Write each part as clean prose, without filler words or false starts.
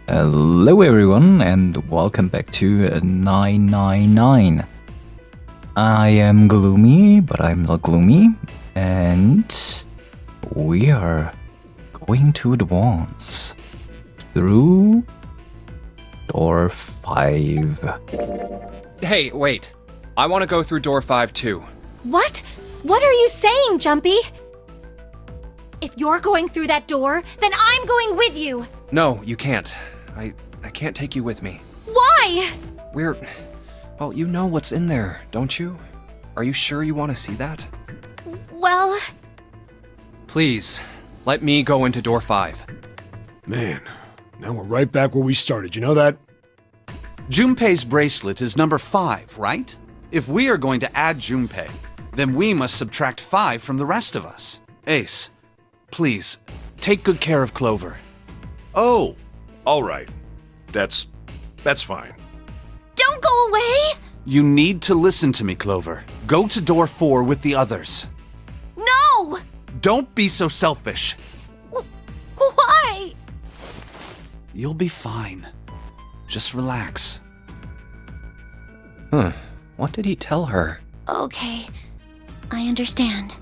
Hello everyone and welcome back to 999. I am gloomy, but I'm not gloomy, and we are going to advance through door 5. Hey, wait. I want to go through door 5 too. What? What are you saying, Junpei? If you're going through that door, then I'm going with you. No, you can't. I can't take you with me. Why? Well, you know what's in there, don't you? Are you sure you want to see that? Well... Please, let me go into door 5. Man, now we're right back where we started, you know that? Junpei's bracelet is number 5, right? If we are going to add Junpei, then we must subtract 5 from the rest of us. Ace, please, take good care of Clover. Oh, all right. That's fine. Don't go away! You need to listen to me, Clover. Go to door 4 with the others. No! Don't be so selfish. Why? You'll be fine. Just relax. What did he tell her? Okay, I understand.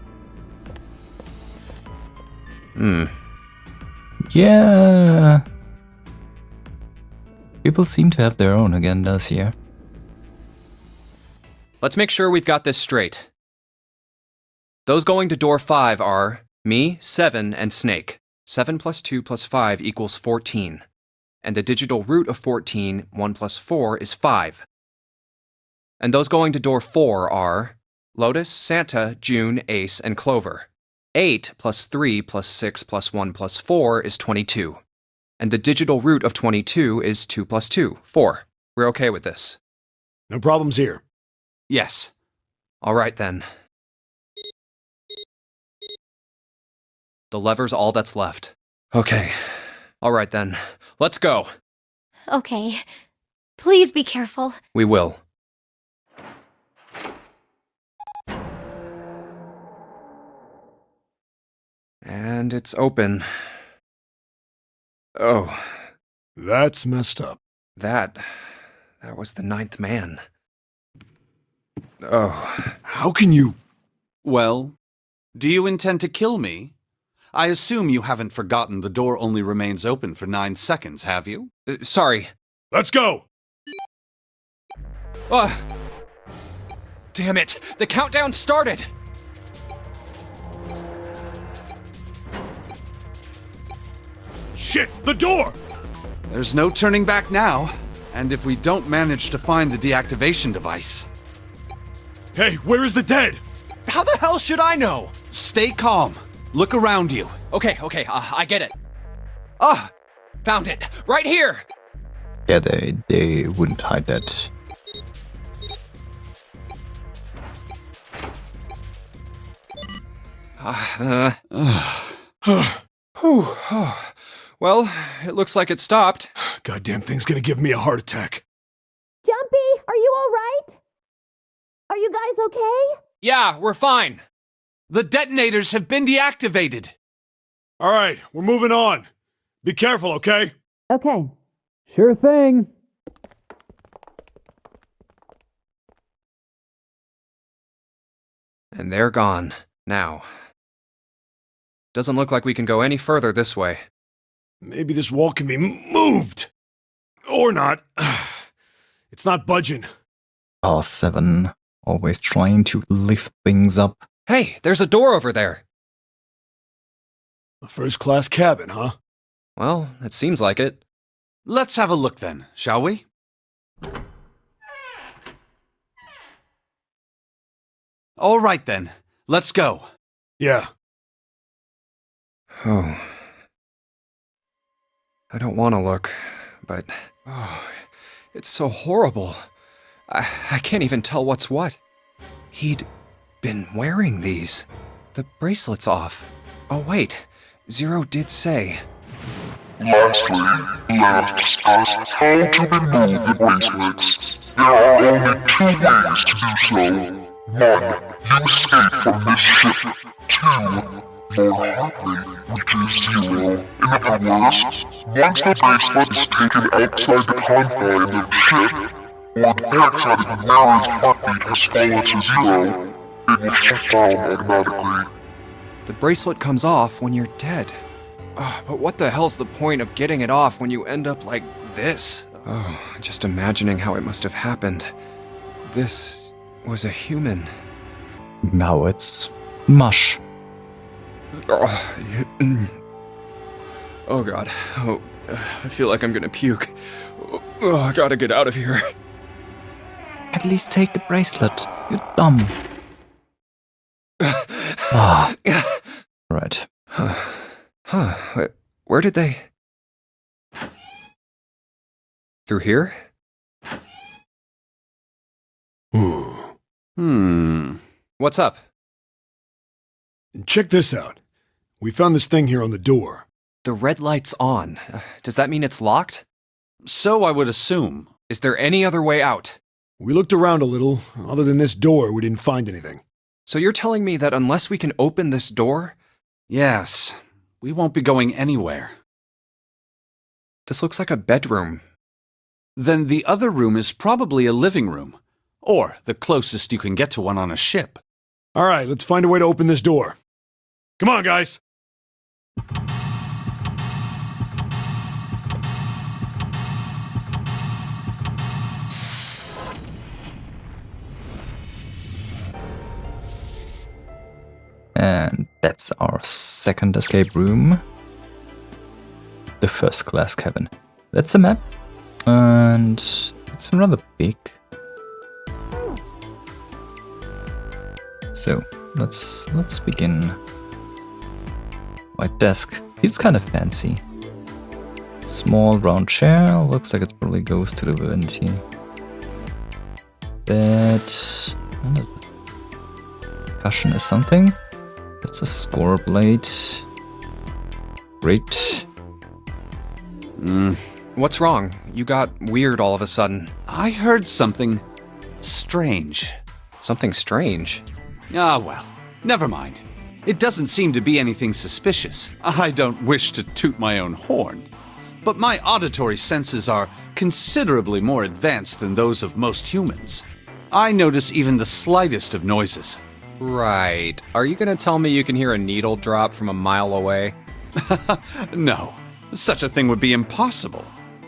Yeah. People seem to have their own agendas here. Let's make sure we've got this straight. Those going to door 5 are me, 7, and Snake. 7 plus 2 plus 5 equals 14. And the digital root of 14, 1 plus 4, is 5. And those going to door 4 are Lotus, Santa, June, Ace, and Clover. 8 plus 3 plus 6 plus 1 plus 4 is 22. And the digital root of 22 is 2 plus 2, 4. We're okay with this? No problems here. Yes. All right then. The lever's all that's left. Okay. All right then. Let's go. Okay. Please be careful. We will. And it's open. Oh, That's messed up. that was the 9th man. Oh, How can you... Well, do you intend to kill me? I assume you haven't forgotten the door only remains open for 9 seconds, have you? sorry. Let's go! Damn it, the countdown started! Shit, the door! There's no turning back now. And if we don't manage to find the deactivation device... Hey, where is the dead? How the hell should I know? Stay calm. Look around you. Okay, I get it. Found it, right here! Yeah, they wouldn't hide that. Well, it looks like it stopped. Goddamn thing's gonna give me a heart attack. Junpei, are you all right? Are you guys okay? Yeah, we're fine. The detonators have been deactivated. All right, we're moving on. Be careful, okay? Okay. Sure thing. And they're gone, now. Doesn't look like we can go any further this way. Maybe this wall can be moved. Or not. It's not budging. Oh, 7. Always trying to lift things up. Hey, there's a door over there. A first-class cabin, huh? Well, it seems like it. Let's have a look then, shall we? All right then, let's go. Yeah. Oh. I don't want to look, but... it's so horrible. I can't even tell what's what. He'd been wearing these. The bracelet's off. Oh wait, Zero did say... Lastly, let us discuss how to remove the bracelets. There are only 2 ways to do so. 1. You escape from this ship. 2. your heart rate reaches 0. In other words, once the bracelet is taken outside the confines of the ship, or the parasitic wearer's heartbeat has fallen to 0, it will shut down automatically. The bracelet comes off when you're dead. Oh, but what the hell's the point of getting it off when you end up like this? Oh, just imagining how it must have happened. This was a human. Now it's mush. Oh god. Oh, I feel like I'm gonna puke. Oh, I gotta get out of here. At least take the bracelet. You're dumb. Ah. Right. Huh. Where did they... Through here? What's up? Check this out. We found this thing here on the door. The red light's on. Does that mean it's locked? So I would assume. Is there any other way out? We looked around a little. Other than this door, we didn't find anything. So you're telling me that unless we can open this door... Yes, we won't be going anywhere. This looks like a bedroom. Then the other room is probably a living room. Or the closest you can get to one on a ship. All right, let's find a way to open this door. Come on, guys. And that's our second escape room. The first class cabin. That's a map. And it's rather big. So let's begin. White desk. Feels kind of fancy. Small round chair. Looks like it probably goes to the vanity. Bed. Cushion is something. That's a score blade. Great. What's wrong? You got weird all of a sudden. I heard something strange. Something strange? Ah, well, never mind. It doesn't seem to be anything suspicious. I don't wish to toot my own horn. But my auditory senses are considerably more advanced than those of most humans. I notice even the slightest of noises. Right. Are you gonna tell me you can hear a needle drop from a mile away? No, such a thing would be impossible.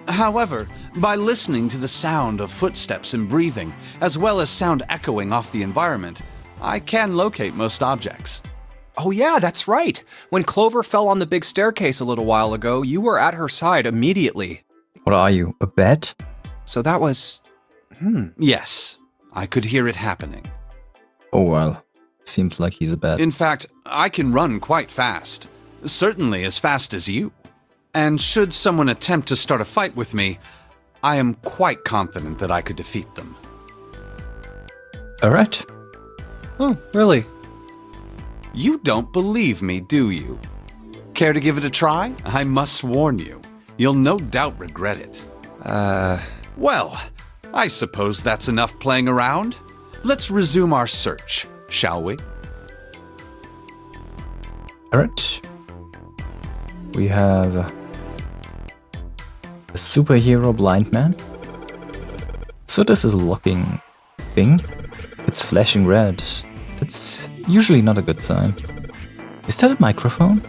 However, by listening to the sound of footsteps and breathing, as well as sound echoing off the environment, I can locate most objects. Oh yeah, that's right. When Clover fell on the big staircase a little while ago, you were at her side immediately. What are you, a bat? So that was... Yes, I could hear it happening. Oh well, seems like he's a bat. In fact, I can run quite fast. Certainly as fast as you. And should someone attempt to start a fight with me, I am quite confident that I could defeat them. Alright. Oh, really? You don't believe me, do you? Care to give it a try? I must warn you, you'll no doubt regret it. Well, I suppose that's enough playing around. Let's resume our search, shall we? Alright. We have a superhero blind man. So this is a looking thing. It's flashing red. That's usually not a good sign. Is that a microphone?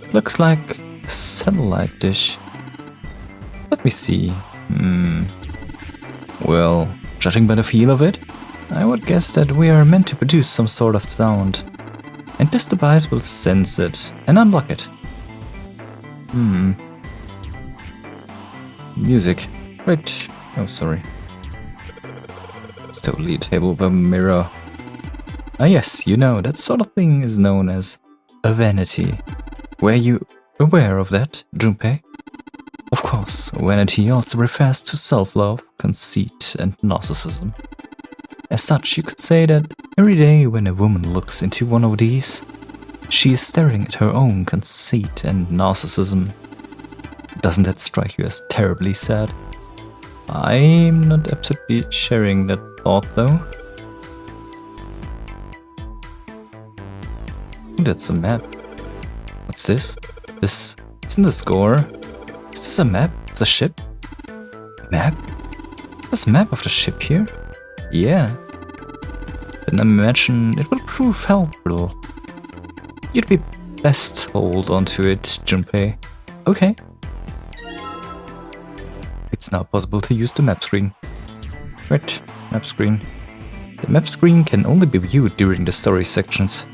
It looks like a satellite dish. Let me see. Well, judging by the feel of it, I would guess that we are meant to produce some sort of sound. And this device will sense it and unlock it. Music. Right. Oh, sorry. It's totally a table with a mirror. Ah yes, you know, that sort of thing is known as a vanity. Were you aware of that, Junpei? Of course, vanity also refers to self-love, conceit, and narcissism. As such, you could say that every day when a woman looks into one of these, she is staring at her own conceit and narcissism. Doesn't that strike you as terribly sad? I'm not absolutely sharing that thought though. That's a map. What's this? This isn't the score. Is this a map of the ship? Map? There's a map of the ship here? Yeah. Then I imagine it will prove helpful. You'd be best hold onto it, Junpei. Okay. It's now possible to use the map screen. Right, map screen. The map screen can only be viewed during the story sections.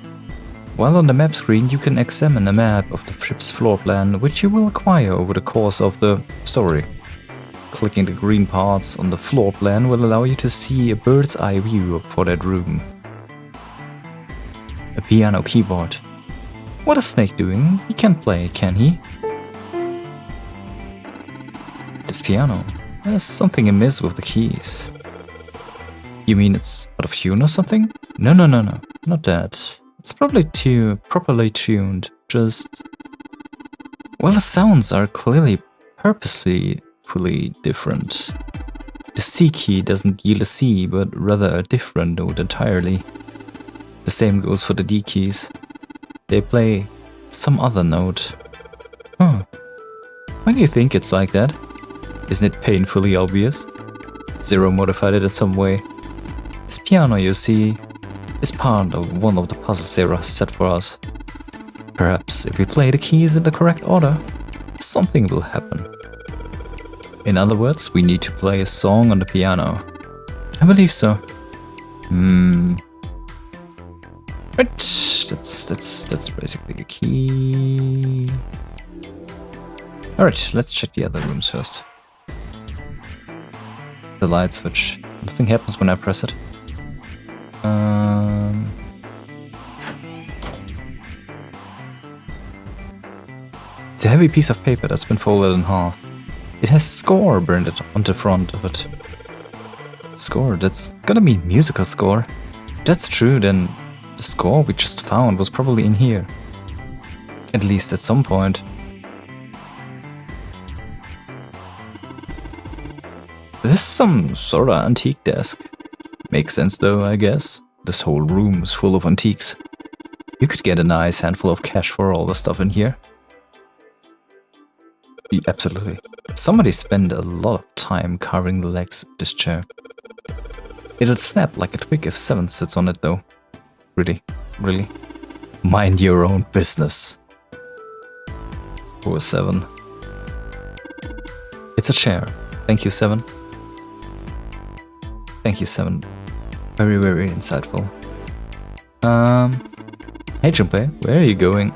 While on the map screen, you can examine a map of the ship's floor plan, which you will acquire over the course of the story. Clicking the green parts on the floor plan will allow you to see a bird's eye view for that room. A piano keyboard. What is Snake doing? He can't play, can he? This piano. There's something amiss with the keys. You mean it's out of tune or something? No, not that. It's probably properly tuned, just... Well, the sounds are clearly purposely different. The C key doesn't yield a C, but rather a different note entirely. The same goes for the D keys. They play some other note. Huh. Why do you think it's like that? Isn't it painfully obvious? Zero modified it in some way. This piano, you see, is part of one of the puzzles Zero has set for us. Perhaps if we play the keys in the correct order, something will happen. In other words, we need to play a song on the piano. I believe so. Right, that's basically the key. Alright, let's check the other rooms first. The light switch. Nothing happens when I press it. It's a heavy piece of paper that's been folded in half. It has score burned on the front of it. Score, that's gotta mean musical score. If that's true, then the score we just found was probably in here. At least at some point. This is some sorta antique desk. Makes sense though, I guess. This whole room is full of antiques. You could get a nice handful of cash for all the stuff in here. Absolutely. Somebody spent a lot of time carving the legs of this chair. It'll snap like a twig if 7 sits on it though. Really? Really? Mind your own business. Poor 7. It's a chair. Thank you, 7. Thank you, 7. Very, very insightful. Hey Junpei, where are you going?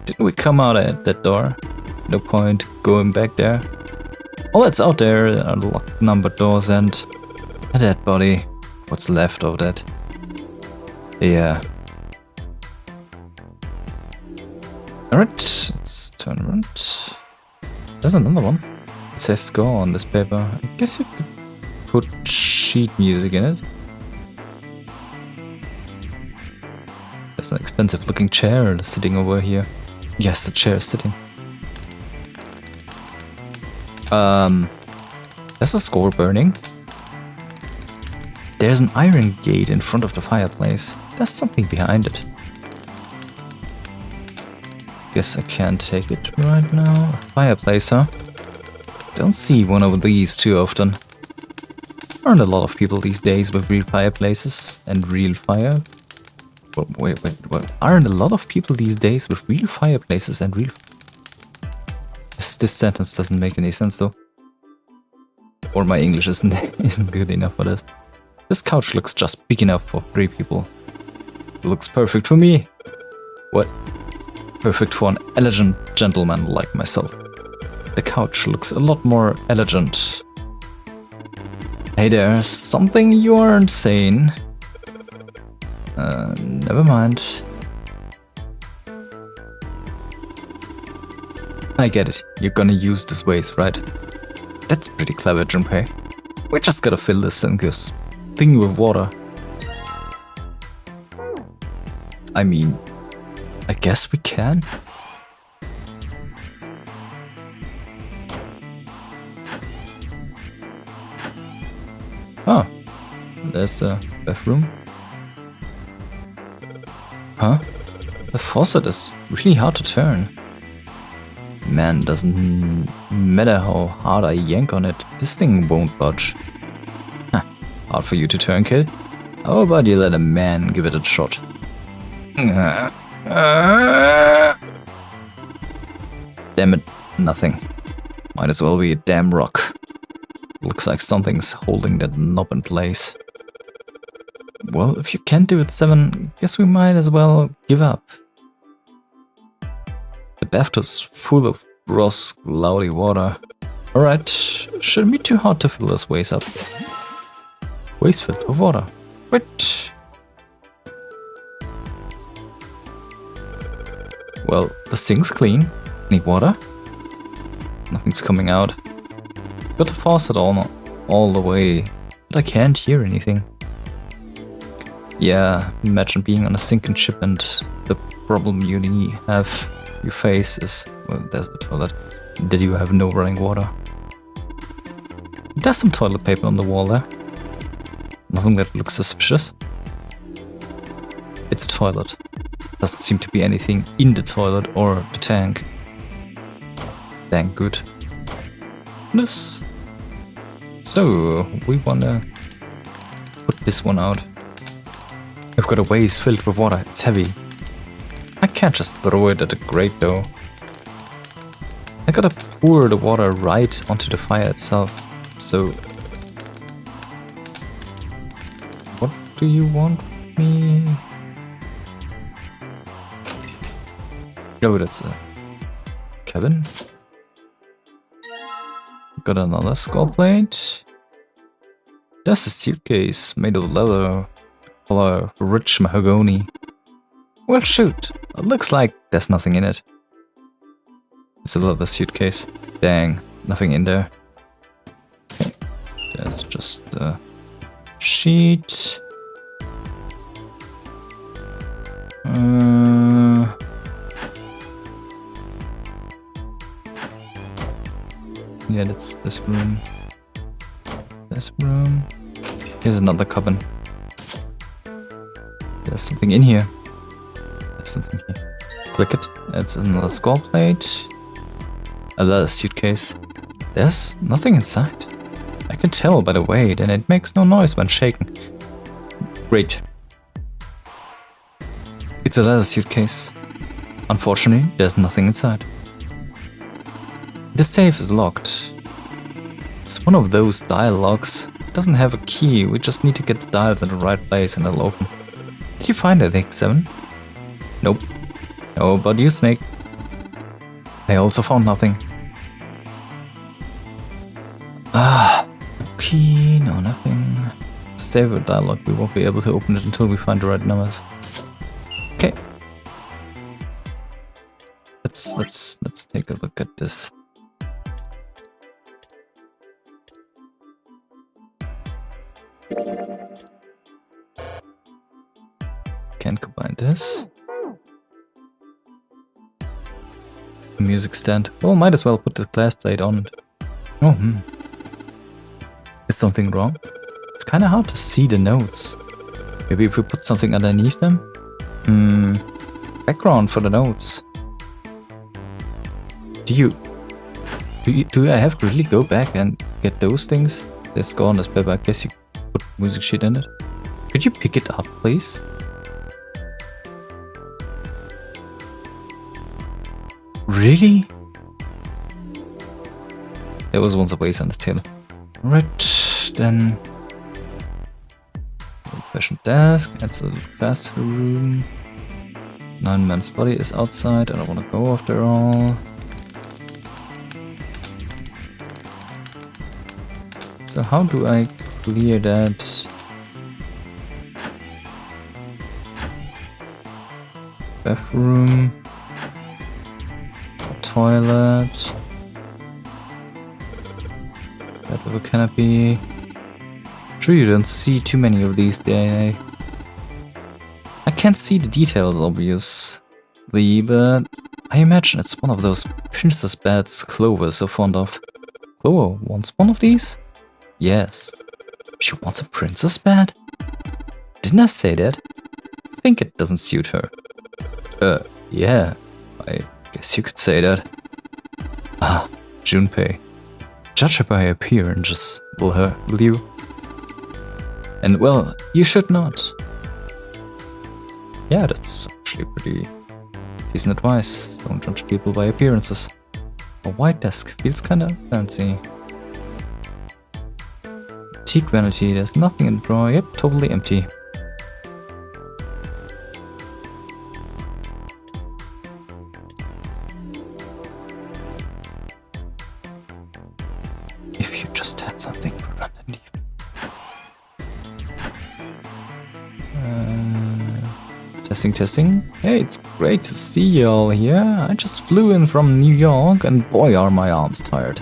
Didn't we come out at that door? No point going back there. All that's out there are locked numbered doors and a dead body. What's left of that? Yeah. Alright, let's turn around. There's another one. It says score on this paper. I guess you could put sheet music in it. There's an expensive looking chair sitting over here. Yes, the chair is sitting. There's a score burning. There's an iron gate in front of the fireplace. There's something behind it. Guess I can't take it right now. Fireplace, huh? Don't see one of these too often. Aren't a lot of people these days with real fireplaces and real fire? Wait. Aren't a lot of people these days with real fireplaces and real... This sentence doesn't make any sense though. Or my English isn't good enough for this. This couch looks just big enough for 3 people. It looks perfect for me. What? Perfect for an elegant gentleman like myself. The couch looks a lot more elegant. Hey there, something you aren't saying. Never mind. I get it. You're gonna use this vase, right? That's pretty clever, Junpei. We just gotta fill this thing with water. I mean, I guess we can. Oh, there's a bathroom. Huh? The faucet is really hard to turn. Man, doesn't matter how hard I yank on it, this thing won't budge. Huh, hard for you to turn, kid? How about you let a man give it a shot? Damn it, nothing. Might as well be a damn rock. Looks like something's holding that knob in place. Well, if you can't do it, 7, guess we might as well give up. The bathtub's full of gross, cloudy water. Alright, shouldn't be too hard to fill this vase up. Vase filled with water. Wait. Well, the sink's clean. Any water? Nothing's coming out. Got the faucet all the way, but I can't hear anything. Yeah, imagine being on a sinking ship and the problem you face is, well, there's the toilet, that you have no running water. There's some toilet paper on the wall there. Nothing that looks suspicious. It's a toilet. Doesn't seem to be anything in the toilet or the tank. Dang good. This. So, we wanna put this one out. We've got a vase filled with water, it's heavy. I can't just throw it at the grate though. I gotta pour the water right onto the fire itself. So... what do you want from me? Oh, that's a cabin. Got another skull plate. There's a suitcase made of leather, color rich mahogany. Well, shoot, it looks like there's nothing in it. It's a leather suitcase. Dang, nothing in there. Okay, there's just a sheet. Yeah, that's this room. This room. Here's another cabin. There's something in here. There's something here. Click it. It's another skull plate. A leather suitcase. There's nothing inside. I can tell by the weight, and it makes no noise when shaken. Great. It's a leather suitcase. Unfortunately, there's nothing inside. The safe is locked. It's one of those dial locks. It doesn't have a key, we just need to get the dials in the right place and it'll open. Did you find anything, 7? Nope. How about you, Snake? I also found nothing. Ah, no key, no nothing. Save a dial lock, we won't be able to open it until we find the right numbers. Okay. Let's take a look at this. Can't combine this. A music stand. Well, might as well put the glass plate on it. Oh, Is something wrong? It's kinda hard to see the notes. Maybe if we put something underneath them? Background for the notes. Do I have to really go back and get those things? There's gone this paper. I guess you put music sheet in it. Could you pick it up, please? Really? There was once a vase on this table. Right, then... old-fashioned desk, that's a little classroom. 9-man's body is outside, I don't want to go after all. So how do I clear that? Bathroom. Toilet. Bed with a canopy. Sure, you don't see too many of these there. I can't see the details, obviously, but I imagine it's one of those princess beds Clover is so fond of. Clover wants one of these? Yes. She wants a princess bed? Didn't I say that? I think it doesn't suit her. Yeah, I guess you could say that. Ah, Junpei. Judge her by her appearances, will you? And well, you should not. Yeah, that's actually pretty decent advice. Don't judge people by appearances. A white desk feels kinda fancy. Antique vanity, there's nothing in the drawer. Yep, totally empty. If you just had something for underneath. Testing. Hey, it's great to see y'all here. I just flew in from New York and boy are my arms tired.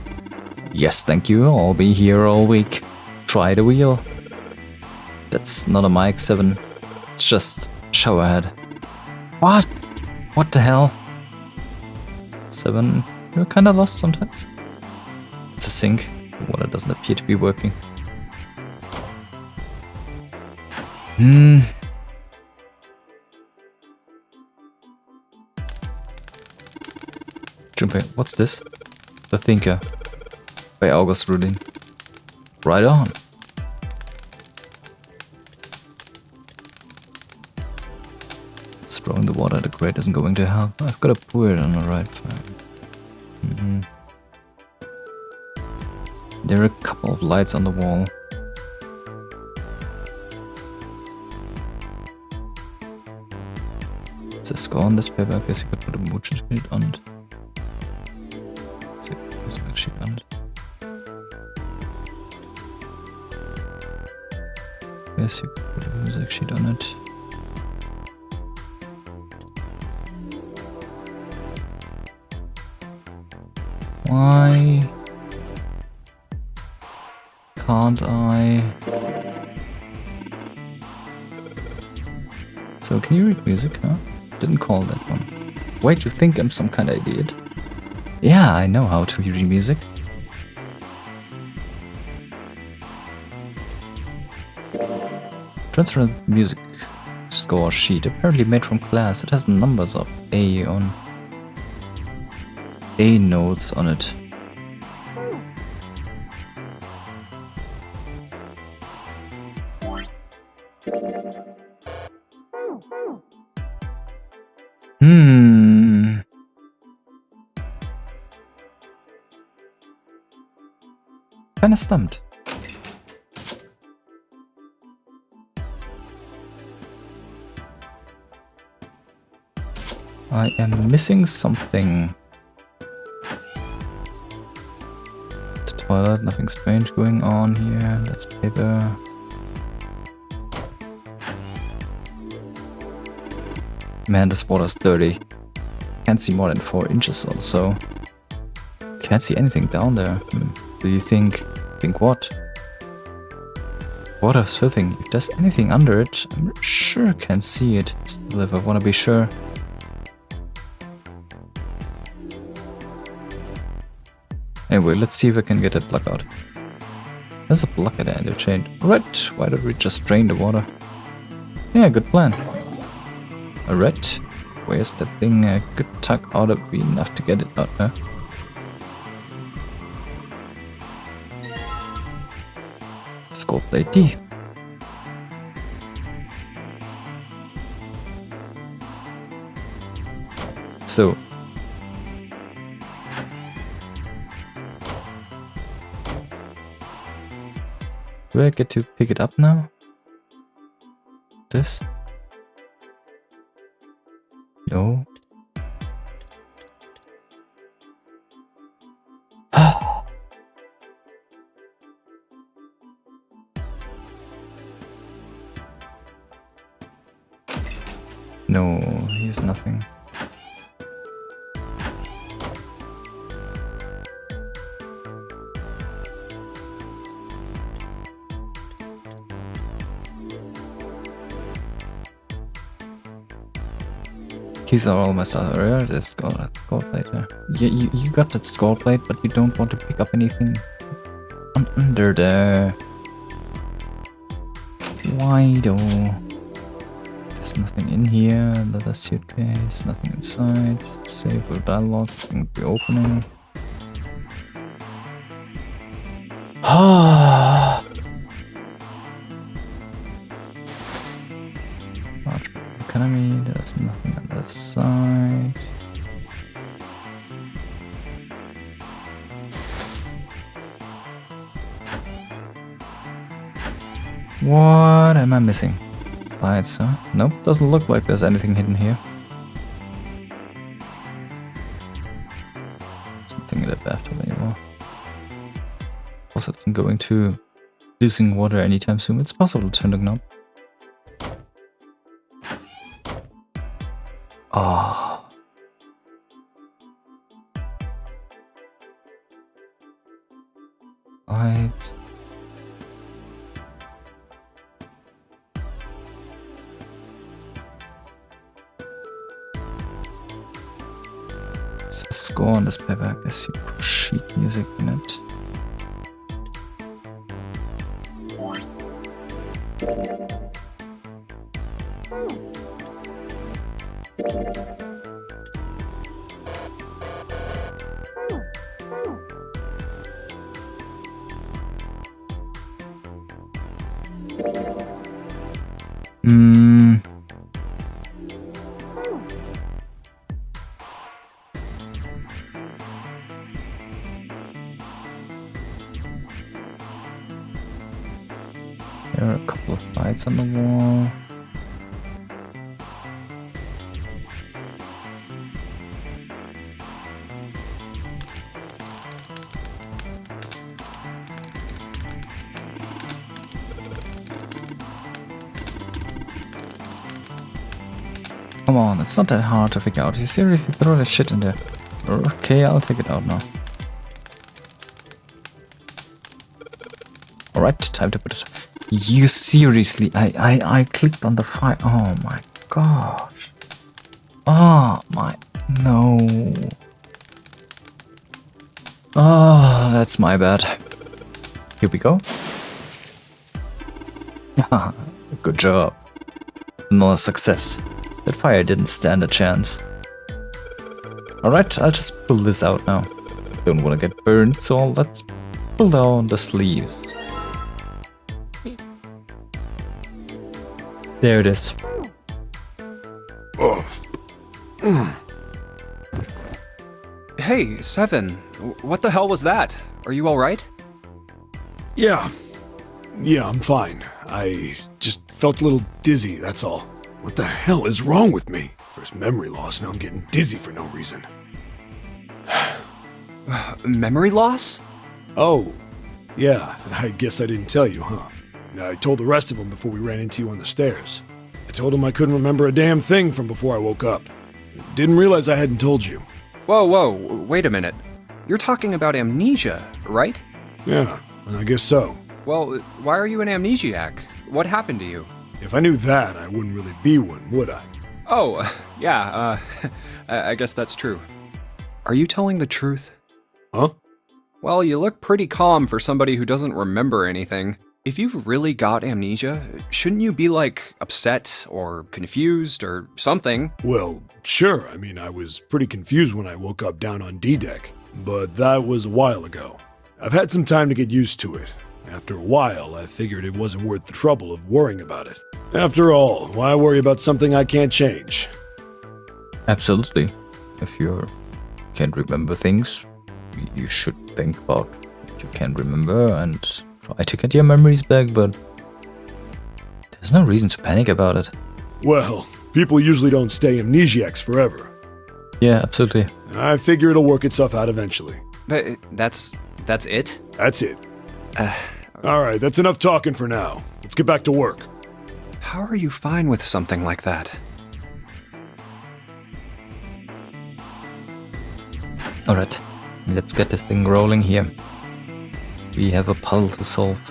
Yes, thank you. I'll be here all week. Try the wheel. That's not a mic 7. It's just shower head. What? What the hell? 7. You're kinda lost sometimes. It's a sink. The water doesn't appear to be working. Junpei, what's this? The Thinker by August Rudin. Right on. Throwing the water at the grate isn't going to help. I've got to pour it on the right fire. There are a couple of lights on the wall. It's a score on this paper. I guess you could put a motion sheet on it. Sheet on it. Yes, you could put a music sheet on it. Why can't I? So can you read music, huh? Didn't call that one. Wait, you think I'm some kind of idiot? Yeah, I know how to read music. Transfer music score sheet, apparently made from glass. It has numbers of A notes on it. Kinda stumped. I am missing something. The toilet, nothing strange going on here. That's paper. Man, this water's dirty. Can't see more than 4 inches or so. Can't see anything down there. Do you think what? Water's filtering. If there's anything under it, I'm sure can't see it. Still, if I wanna be sure. Anyway, let's see if I can get that plug out. There's a plug at the end of the chain. Right, why don't we just drain the water? Yeah, good plan. Alright, where's that thing? A good tug ought to be enough to get it out, huh? Score plate D. So do I get to pick it up now? This? No. No, he's nothing. Keys are all messed up. There's gold plate there. Yeah, you got that skull plate, but you don't want to pick up anything under there. Why though? There's nothing in here. Leather suitcase, nothing inside. Save or dialogue. Shouldn't be opening. Ah. Large economy. There's nothing on the side. What am I missing? Lights, huh? Nope, doesn't look like there's anything hidden here. There's nothing in the bathtub anymore. Also, it's not going to losing water anytime soon. It's possible to turn the knob. Ah. Lights. There's a score on this paper. I guess you put sheet music in it. There are a couple of lights on the wall. Come on, it's not that hard to figure out. You seriously throw that shit in there. Okay, I'll take it out now. Alright, time to put this. You seriously, I clicked on the file. Oh my gosh. Oh my, no. Oh, that's my bad. Here we go. Good job. Another success. That fire didn't stand a chance. Alright, I'll just pull this out now. Don't want to get burned, so let's pull down the sleeves. There it is. Oh. Hey, Seven. What the hell was that? Are you alright? Yeah. Yeah, I'm fine. I just felt a little dizzy, that's all. What the hell is wrong with me? First memory loss, now I'm getting dizzy for no reason. Memory loss? Oh. Yeah, I guess I didn't tell you, huh? I told the rest of them before we ran into you on the stairs. I told them I couldn't remember a damn thing from before I woke up. Didn't realize I hadn't told you. Whoa, wait a minute. You're talking about amnesia, right? Yeah, I guess so. Well, why are you an amnesiac? What happened to you? If I knew that, I wouldn't really be one, would I? Oh, yeah, I guess that's true. Are you telling the truth? Huh? Well, you look pretty calm for somebody who doesn't remember anything. If you've really got amnesia, shouldn't you be, like, upset or confused or something? Well, sure. I mean, I was pretty confused when I woke up down on D-Deck, but that was a while ago. I've had some time to get used to it. After a while, I figured it wasn't worth the trouble of worrying about it. After all, why worry about something I can't change? Absolutely. If you can't remember things, you should think about what you can remember and try to get your memories back, but there's no reason to panic about it. Well, people usually don't stay amnesiacs forever. Yeah, absolutely. I figure it'll work itself out eventually. But that's it? That's it. Alright, that's enough talking for now. Let's get back to work. How are you fine with something like that? Alright, let's get this thing rolling here. We have a puzzle to solve.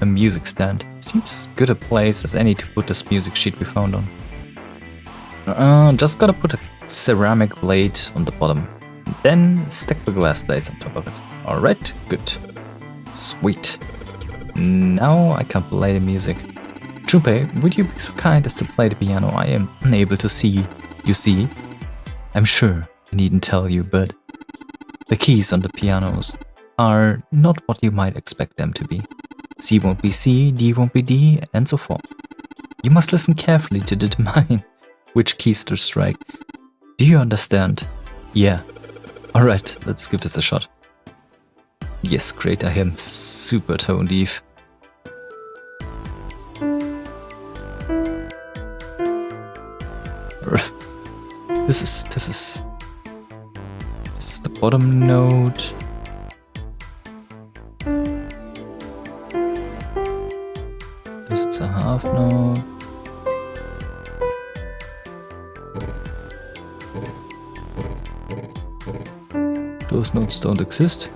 A music stand. Seems as good a place as any to put this music sheet we found on. Just gotta put a ceramic blade on the bottom. Then stack the glass blades on top of it. Alright, good. Sweet. Now I can play the music. Junpei, would you be so kind as to play the piano? I am unable to see. You see? I'm sure I needn't tell you, but the keys on the pianos are not what you might expect them to be. C won't be C, D won't be D, and so forth. You must listen carefully to determine which keys to strike. Do you understand? Yeah. Alright, let's give this a shot. Yes, great, I am super tone deaf. This is the bottom note. This is a half note. Those notes don't exist.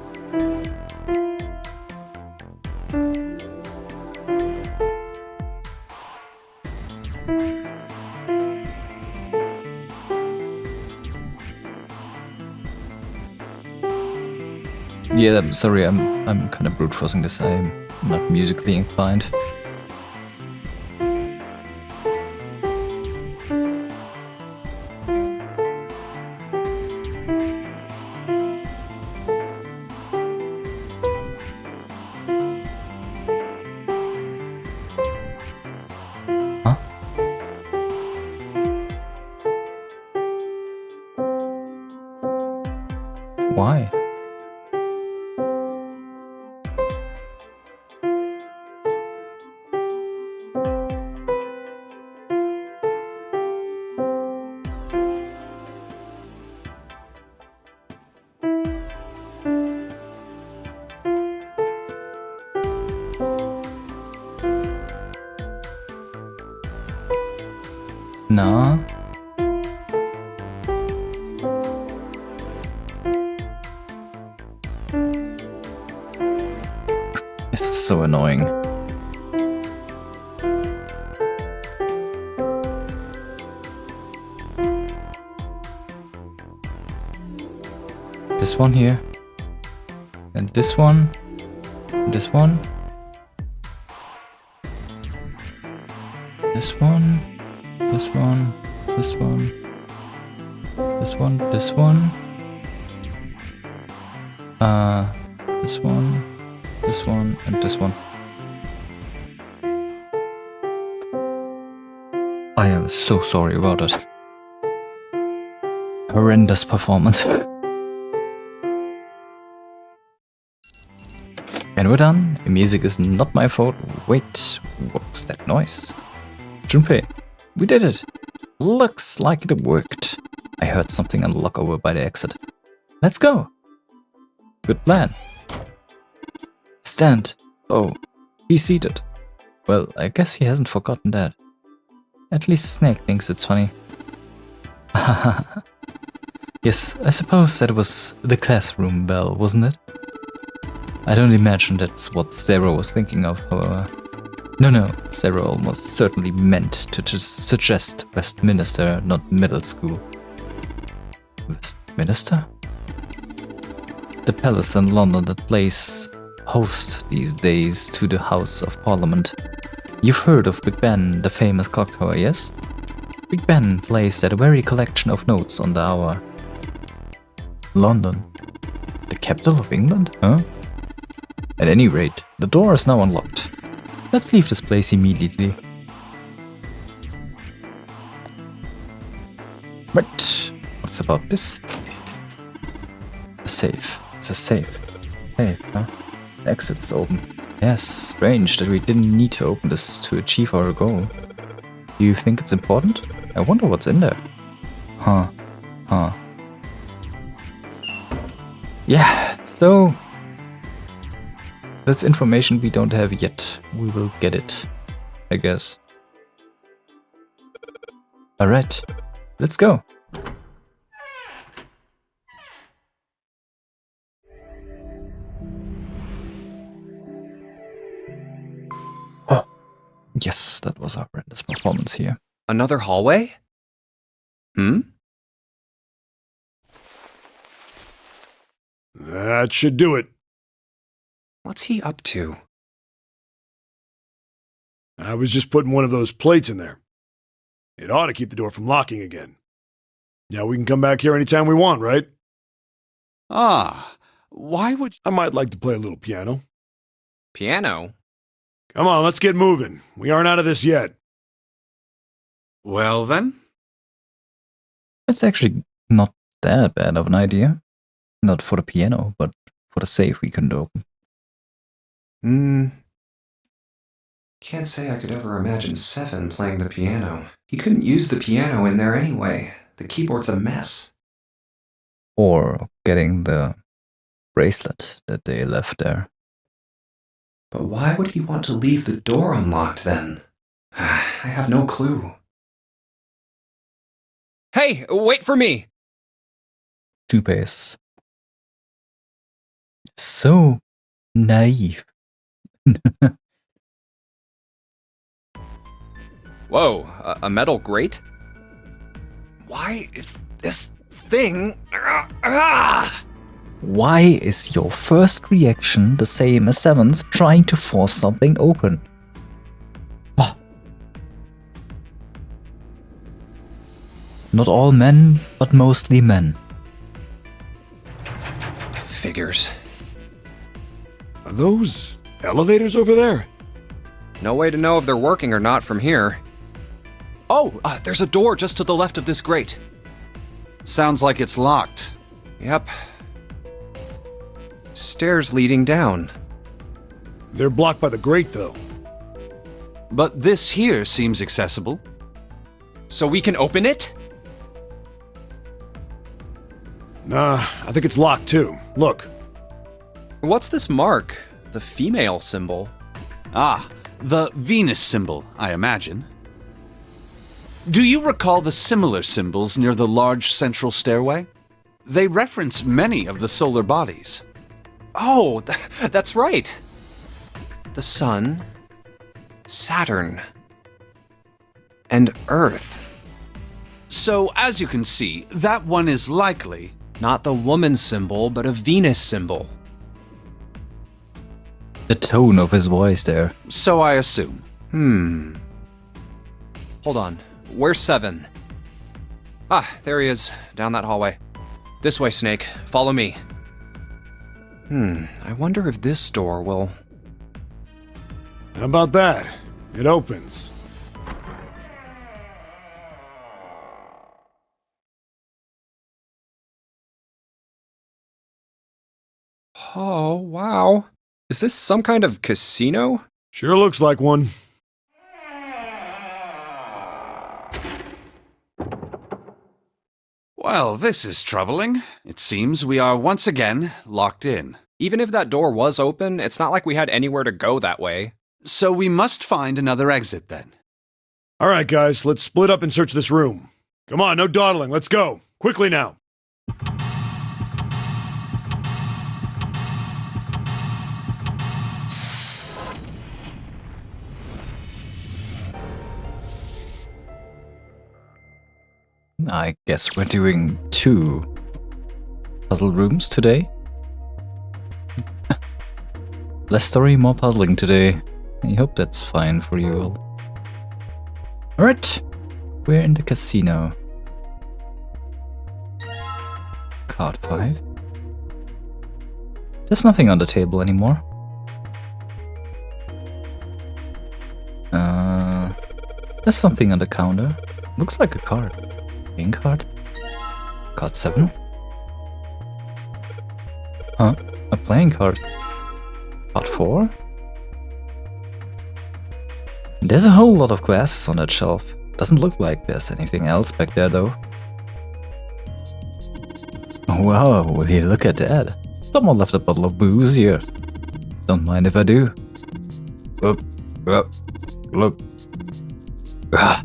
Yeah, I'm sorry, I'm kind of brute forcing this. I'm not musically inclined. Huh? Why? Nah. This is so annoying. This one here. And this one. And this one. This one. This one, this one, this one, this one, this one, and this one. I am so sorry about it. Horrendous performance. And we're done. The music is not my fault. Wait, what was that noise? Junpei. We did it! Looks like it worked. I heard something unlock over by the exit. Let's go! Good plan. Stand. Oh, be seated. Well, I guess he hasn't forgotten that. At least Snake thinks it's funny. Yes, I suppose that was the classroom bell, wasn't it? I don't imagine that's what Zero was thinking of, however. No, Sarah almost certainly meant to just suggest Westminster, not middle school. Westminster? The palace in London that plays host these days to the House of Parliament. You've heard of Big Ben, the famous clock tower, yes? Big Ben plays that very collection of notes on the hour. London? The capital of England, huh? At any rate, the door is now unlocked. Let's leave this place immediately. But what's about this? A safe. It's a safe. Safe, huh? The exit is open. Yes, strange that we didn't need to open this to achieve our goal. Do you think it's important? I wonder what's in there. Huh. Yeah, so that's information we don't have yet. We will get it, I guess. Alright, let's go. Oh, yes, that was our horrendous performance here. Another hallway? That should do it. What's he up to? I was just putting one of those plates in there. It ought to keep the door from locking again. Now we can come back here anytime we want, right? Ah, why would I might like to play a little piano. Piano? Come on, let's get moving. We aren't out of this yet. Well then? It's actually not that bad of an idea. Not for the piano, but for the safe we couldn't open. Can't say I could ever imagine Seven playing the piano. He couldn't use the piano in there anyway. The keyboard's a mess. Or getting the bracelet that they left there. But why would he want to leave the door unlocked then? I have no clue. Hey, wait for me! Junpei is so naive. Whoa, a metal grate? Why is this thing... Why is your first reaction the same as Seven's trying to force something open? Oh. Not all men, but mostly men. Figures. Are those elevators over there? No way to know if they're working or not from here. Oh, there's a door just to the left of this grate. Sounds like it's locked. Yep. Stairs leading down. They're blocked by the grate, though. But this here seems accessible. So we can open it? Nah, I think it's locked too. Look. What's this mark? The female symbol. Ah, the Venus symbol, I imagine. Do you recall the similar symbols near the large central stairway? They reference many of the solar bodies. Oh, that's right. The Sun, Saturn, and Earth. So, as you can see, that one is likely not the woman symbol, but a Venus symbol. The tone of his voice there. So I assume. Hold on. Where's Seven? Ah, there he is, down that hallway. This way, Snake. Follow me. I wonder if this door will... How about that? It opens. Oh, wow. Is this some kind of casino? Sure looks like one. Well, this is troubling. It seems we are once again locked in. Even if that door was open, it's not like we had anywhere to go that way. So we must find another exit then. All right, guys, let's split up and search this room. Come on, no dawdling. Let's go. Quickly now. I guess we're doing 2 puzzle rooms today. Less story, more puzzling today. I hope that's fine for you all. Alright, we're in the casino. Card 5. There's nothing on the table anymore. There's something on the counter. Looks like a card. Playing card? Card 7? Huh? A playing card. Card 4? There's a whole lot of glasses on that shelf. Doesn't look like there's anything else back there though. Wow, will you look at that? Someone left a bottle of booze here. Don't mind if I do. Look. Ah.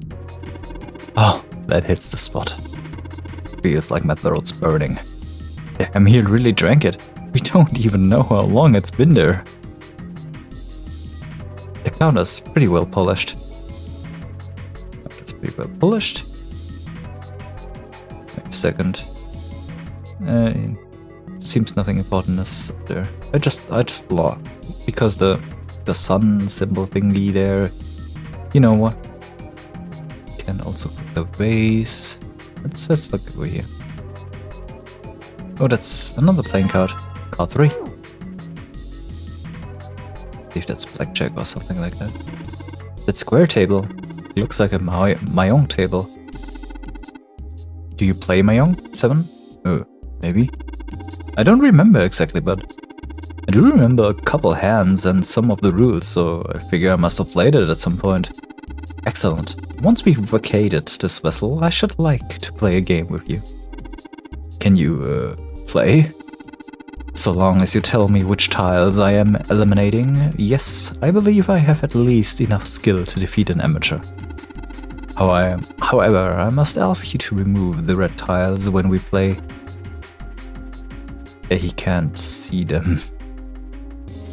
Oh, that hits the spot. Feels like my throat's burning. Damn, he really drank it. We don't even know how long it's been there. The counter's pretty well polished. It's pretty well polished. Wait a second. Seems nothing important is up there. I just lost because the sun symbol thingy there You know what? Can also click the vase. Let's look over here. Oh, that's another playing card. Card 3. I believe that's blackjack or something like that. That square table looks like a mahjong table. Do you play mahjong, 7? Oh, maybe. I don't remember exactly, but I do remember a couple hands and some of the rules, so I figure I must have played it at some point. Excellent. Once we've vacated this vessel, I should like to play a game with you. Can you, play? So long as you tell me which tiles I am eliminating, yes, I believe I have at least enough skill to defeat an amateur. However, I must ask you to remove the red tiles when we play. He can't see them.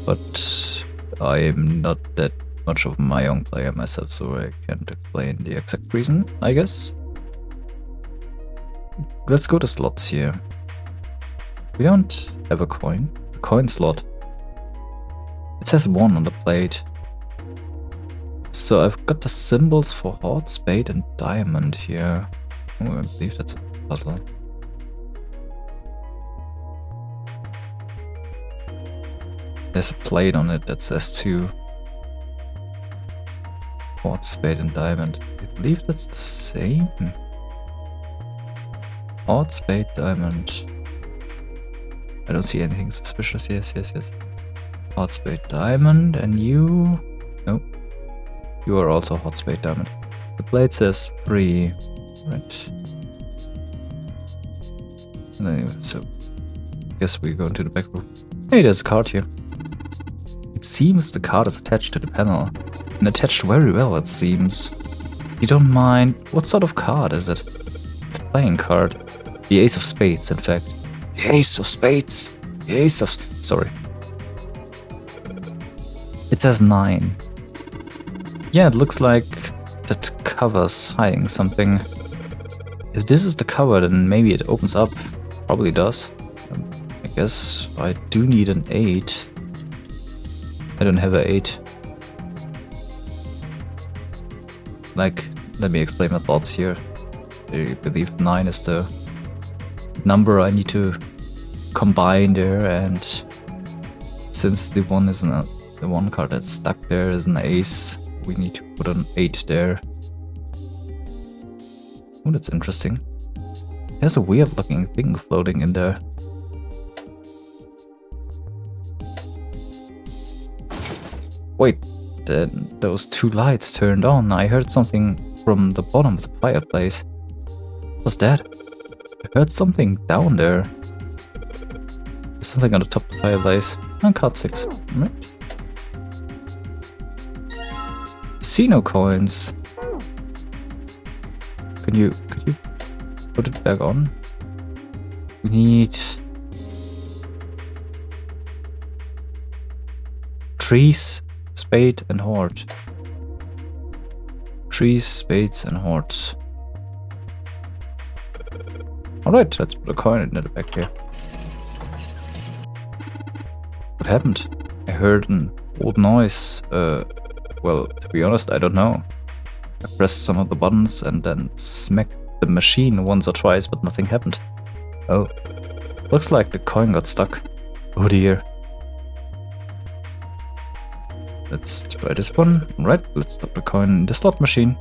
But I am not that much of a mahjong player myself, so I can't explain the exact reason, I guess. Let's go to slots here. We don't have a coin. A coin slot. It says 1 on the plate. So I've got the symbols for heart, spade, and diamond here. Oh, I believe that's a puzzle. There's a plate on it that says 2. Heart, spade, and diamond. I believe that's the same. Heart, spade, diamond. I don't see anything suspicious. Yes. Heart, spade, diamond, and you... Nope. You are also heart, spade, diamond. The plate says 3. Right. Anyway, so... I guess we go into the back room. Hey, there's a card here. It seems the card is attached to the panel. And attached very well, it seems. If you don't mind, what sort of card is it? It's a playing card. The ace of spades, in fact. The ace of spades. The ace of... Sorry. It says 9. Yeah, it looks like that cover's hiding something. If this is the cover, then maybe it opens up. Probably does. I guess I do need an 8. I don't have an 8. Like, let me explain my thoughts here. I believe 9 is the number I need to combine there, and since the one is the one card that's stuck there is an ace, we need to put an 8 there. Oh, that's interesting. There's a weird looking thing floating in there. Wait, then those 2 lights turned on. I heard something from the bottom of the fireplace. What's that? I heard something down there. There's something on the top of the fireplace. On card 6. Right. Casino coins. Could you put it back on? We need trees, spade, and hoard. Trees, spades, and hoards. Alright, let's put a coin in the back here. What happened? I heard an old noise. Well, to be honest, I don't know. I pressed some of the buttons and then smacked the machine once or twice, but nothing happened. Oh. Looks like the coin got stuck. Oh dear. Let's try this one. Right, let's stop the coin in the slot machine.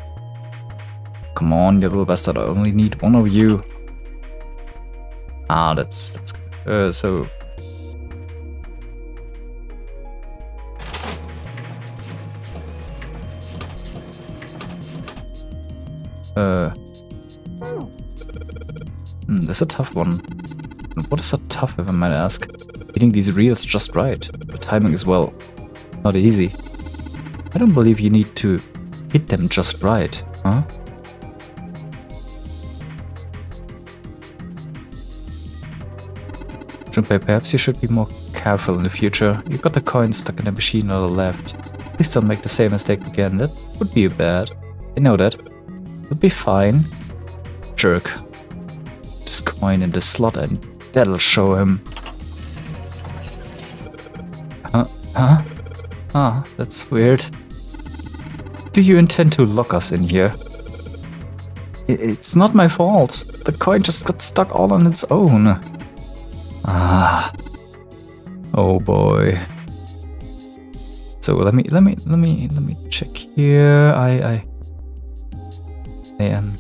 Come on, you little bastard, I only need one of you. Ah, that's good. So... That's a tough one. What is so tough, if I might ask? Hitting these reels just right. The timing as well. Not easy. I don't believe you need to hit them just right, huh? Junpei, perhaps you should be more careful in the future. You got the coin stuck in the machine on the left. Please don't make the same mistake again. That would be bad. I know that. Would be fine. Jerk. This coin in the slot and that'll show him. Huh? Ah, that's weird. do you intend to lock us in here? It's not my fault. The coin just got stuck all on its own. Ah. Oh boy. So let me check here. I am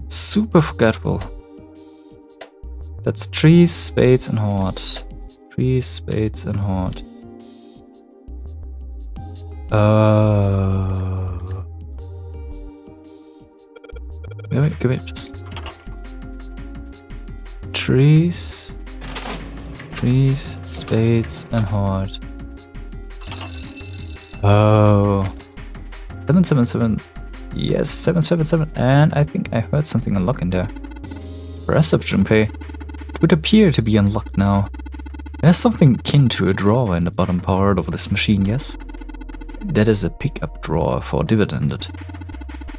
super forgetful. That's trees, spades, and heart. Trees, spades, and heart. Give it just trees, spades, and heart. Oh, 777. Yes, 777. And I think I heard something unlock in there. Impressive, Junpei. It would appear to be unlocked now. There's something akin to a drawer in the bottom part of this machine, yes? That is a pickup drawer for dividended.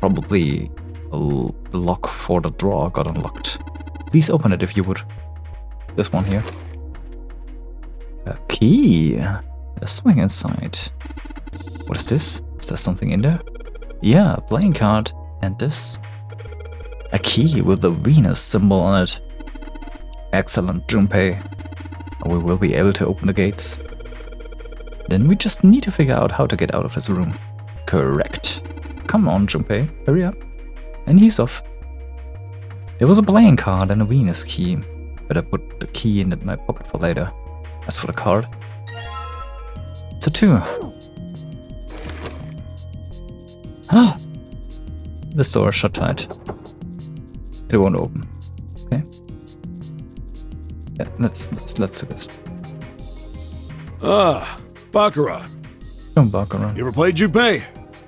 Probably the lock for the drawer got unlocked. Please open it if you would. This one here. A key. There's something inside. What is this? Is there something in there? Yeah, a playing card. And this? A key with the Venus symbol on it. Excellent, Junpei. We will be able to open the gates. Then we just need to figure out how to get out of this room. Correct. Come on, Junpei, hurry up. And he's off. There was a playing card and a Venus key. Better put the key in my pocket for later. As for the card, it's a 2. Ah! This door is shut tight. It won't open. Okay. Yeah, let's do this. Ah, Baccarat. Don't Baccarat. You ever played Junpei?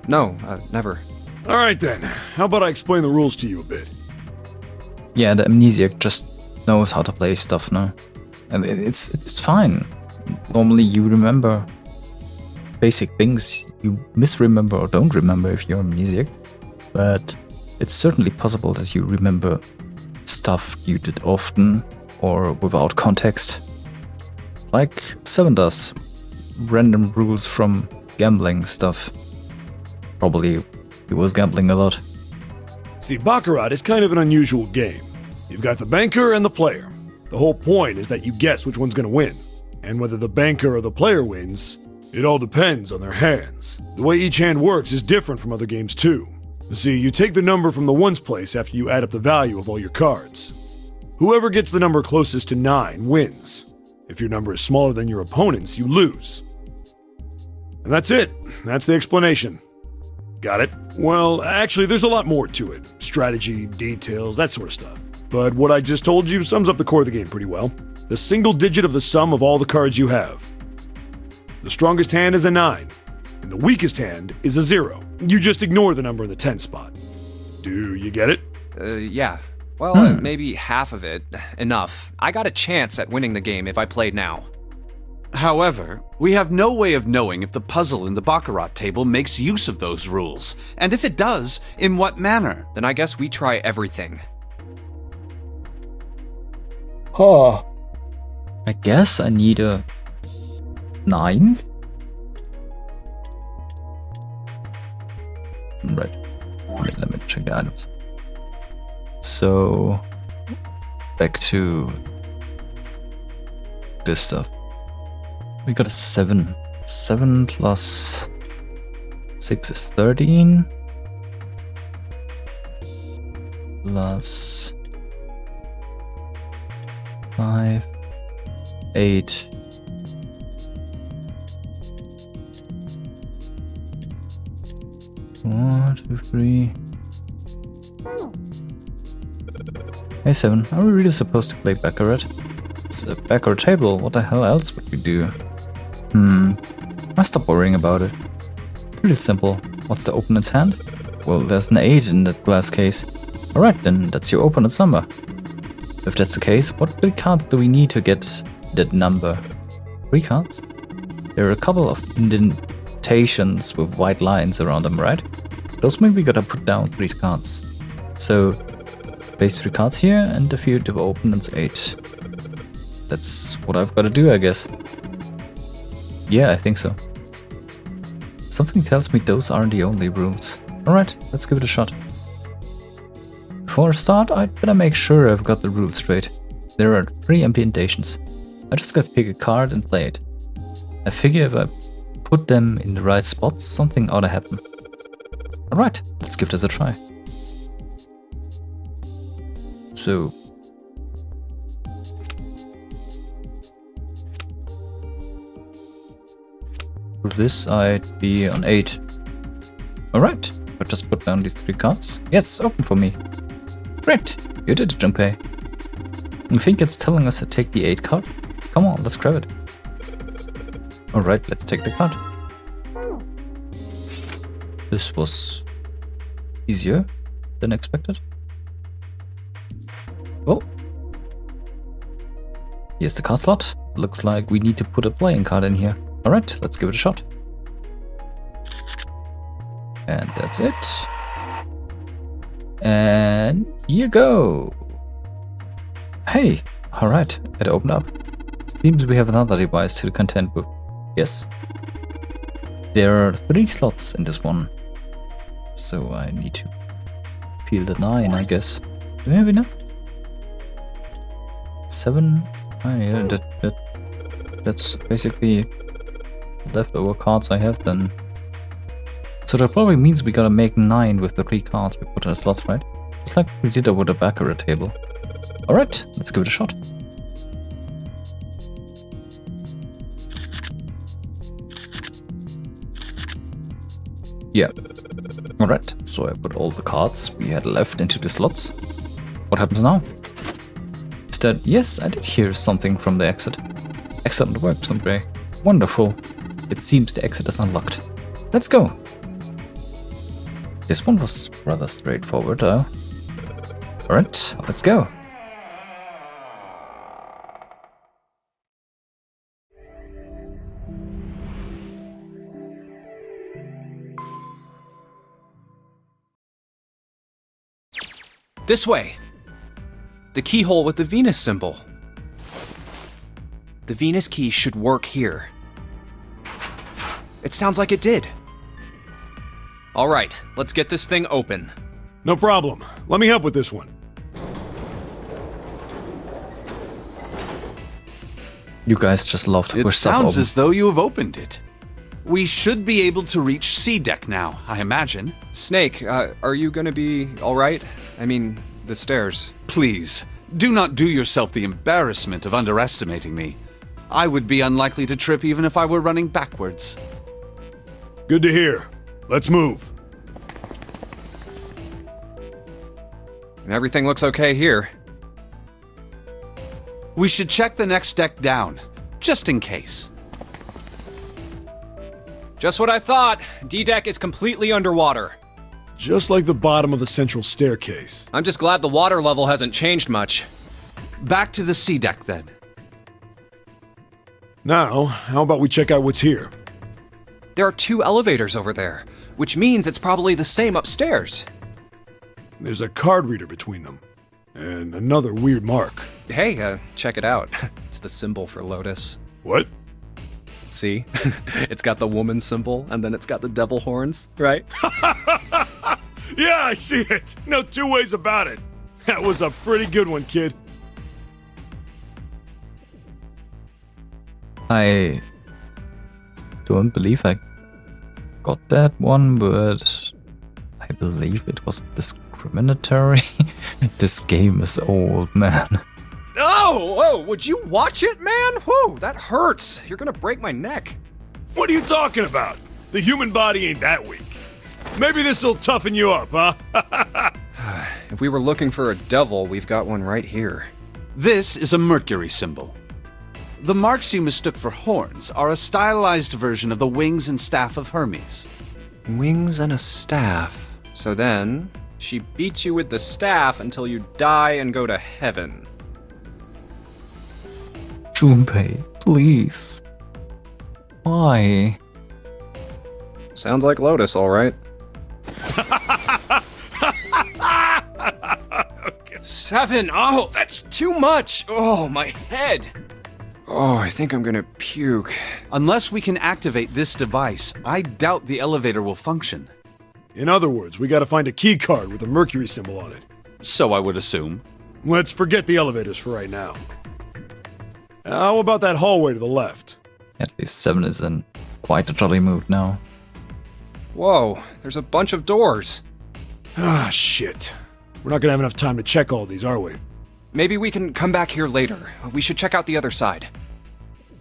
No, never. Alright then, how about I explain the rules to you a bit? Yeah, the amnesiac just knows how to play stuff now. And it's fine. Normally you remember basic things you misremember or don't remember if you're amnesiac. But it's certainly possible that you remember stuff you did often or without context. Like 7 does. Random rules from gambling stuff. Probably he was gambling a lot. See, Baccarat is kind of an unusual game. You've got the banker and the player. The whole point is that you guess which one's gonna win. And whether the banker or the player wins, it all depends on their hands. The way each hand works is different from other games too. See, you take the number from the ones place after you add up the value of all your cards. Whoever gets the number closest to 9 wins. If your number is smaller than your opponent's, you lose. And that's it. That's the explanation. Got it? Well, actually, there's a lot more to it. Strategy, details, that sort of stuff. But what I just told you sums up the core of the game pretty well. The single digit of the sum of all the cards you have. The strongest hand is a 9, and the weakest hand is a 0. You just ignore the number in the 10 spot. Do you get it? Yeah. Well, maybe half of it. Enough. I got a chance at winning the game if I played now. However, we have no way of knowing if the puzzle in the Baccarat table makes use of those rules, and if it does, in what manner. Then I guess we try everything. Oh. I guess I need a 9? Right. Let me check the items. So, back to this stuff. We got a 7. 7 plus 6 is 13. Plus 5, 8. One, 2, 3. Hey 7, are we really supposed to play Baccarat? It's a Baccarat table, what the hell else would we do? I stop worrying about it. Pretty simple. What's the opponent's hand? Well, there's an 8 in that glass case. Alright then, that's your opponent's number. If that's the case, what 3 cards do we need to get that number? 3 cards? There are a couple of indentations with white lines around them, right? Those mean we gotta put down 3 cards. So, place 3 cards here and defeat the opponent's 8. That's what I've gotta do, I guess. Yeah, I think so. Something tells me those aren't the only rules. Alright, let's give it a shot. Before I start, I'd better make sure I've got the rules straight. There are 3 empty indentations. I just gotta pick a card and play it. I figure if I put them in the right spots, something ought to happen. Alright, let's give this a try. So... with this, I'd be on 8. Alright, I just put down these 3 cards. Yes, open for me. Great, you did it, Junpei. You think it's telling us to take the 8 card? Come on, let's grab it. Alright, let's take the card. This was easier than expected. Well, here's the card slot. Looks like we need to put a playing card in here. Alright, let's give it a shot. And that's it. And here you go. Hey, alright, it opened up. Seems we have another device to contend with. Yes. There are 3 slots in this one. So I need to field a 9, I guess. Maybe not. 7. Oh, yeah, that's basically leftover cards I have then. So that probably means we gotta make 9 with the 3 cards we put in the slots, right? It's like we did it with a baccarat table. Alright, let's give it a shot. Yeah. Alright, so I put all the cards we had left into the slots. What happens now? Is that... yes, I did hear something from the exit. Excellent work, Junpei. Wonderful. It seems the exit is unlocked. Let's go. This one was rather straightforward, though. Alright, let's go. This way! The keyhole with the Venus symbol. The Venus key should work here. It sounds like it did. Alright, let's get this thing open. No problem. Let me help with this one. You guys just love to It push stuff sounds open. as though you have opened it. We should be able to reach C deck now, I imagine. Snake, are you gonna be alright? I mean, the stairs. Please, do not do yourself the embarrassment of underestimating me. I would be unlikely to trip even if I were running backwards. Good to hear. Let's move. Everything looks okay here. We should check the next deck down, just in case. Just what I thought. D-deck is completely underwater. Just like the bottom of the central staircase. I'm just glad the water level hasn't changed much. Back to the C deck then. Now, how about we check out what's here? There are 2 elevators over there, which means it's probably the same upstairs. There's a card reader between them. And another weird mark. Hey, check it out. It's the symbol for Lotus. What? See? It's got the woman symbol, and then it's got the devil horns, right? Yeah, I see it. No 2 ways about it. That was a pretty good one, kid. I don't believe I got that one, but I believe it was discriminatory. This game is old, man. Oh, would you watch it, man? Whew, that hurts. You're gonna break my neck. What are you talking about? The human body ain't that weak. Maybe this'll toughen you up, huh? If we were looking for a devil, we've got one right here. This is a Mercury symbol. The marks you mistook for horns are a stylized version of the wings and staff of Hermes. Wings and a staff. So then, she beats you with the staff until you die and go to heaven. Junpei, please. Why? Sounds like Lotus, alright. 7! Oh, that's too much! Oh, my head! Oh, I think I'm gonna puke. Unless we can activate this device, I doubt the elevator will function. In other words, we gotta find a key card with a Mercury symbol on it. So I would assume. Let's forget the elevators for right now. How about that hallway to the left? At least 7 is in quite a jolly mood now. Whoa, there's a bunch of doors. Ah, shit. We're not gonna have enough time to check all these, are we? Maybe we can come back here later. We should check out the other side.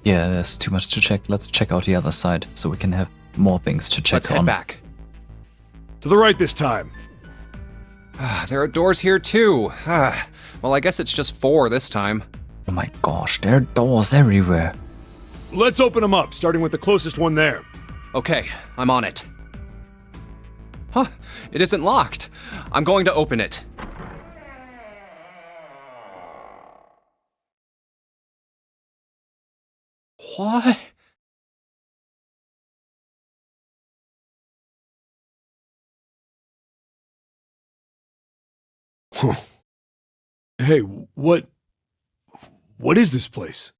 Yeah, there's too much to check. Let's check out the other side so we can have more things to check Let's head on. back. To the right this time. There are doors here too. Well, I guess it's just 4 this time. Oh my gosh, there are doors everywhere. Let's open them up, starting with the closest one there. Okay, I'm on it. Huh, it isn't locked. I'm going to open it. What? Hey, what is this place?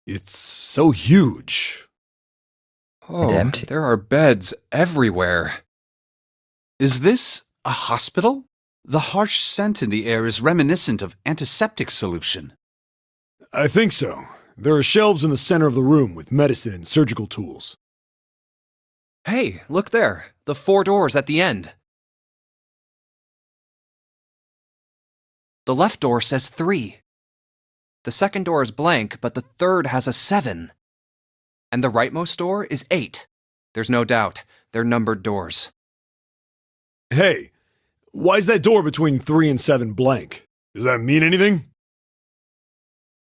It's so huge. Oh, empty. there are beds everywhere. Is this a hospital? The harsh scent in the air is reminiscent of antiseptic solution. I think so. There are shelves in the center of the room with medicine and surgical tools. Hey, look there. The 4 doors at the end. The left door says 3. The second door is blank, but the third has a 7. And the rightmost door is 8. There's no doubt. They're numbered doors. Hey, why's that door between 3 and 7 blank? Does that mean anything?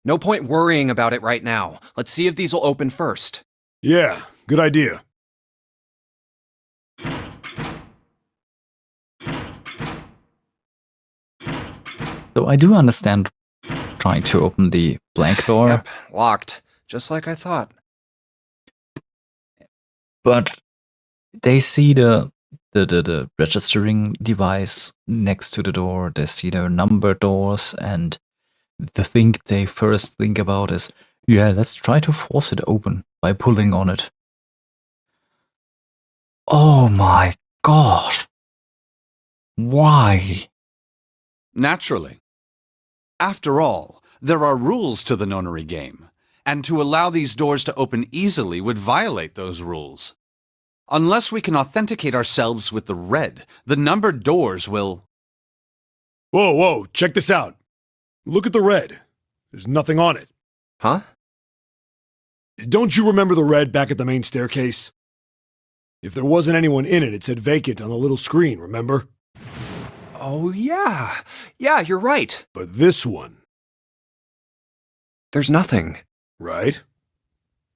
No point worrying about it right now. Let's see if these will open first. Yeah, good idea. So I do understand trying to open the blank door, Yep, locked. Just like I thought. but they see the registering device next to the door. They see their number doors, and the thing they first think about is, yeah, let's try to force it open by pulling on it. Oh my gosh. Why? Naturally. After all, there are rules to the nonary game, and to allow these doors to open easily would violate those rules. Unless we can authenticate ourselves with the red, the numbered doors will... Whoa, check this out. Look at the red. There's nothing on it. Huh? Don't you remember the red back at the main staircase? If there wasn't anyone in it, it said vacant on the little screen, remember? Oh, yeah. Yeah, you're right. But this one, There's nothing. right?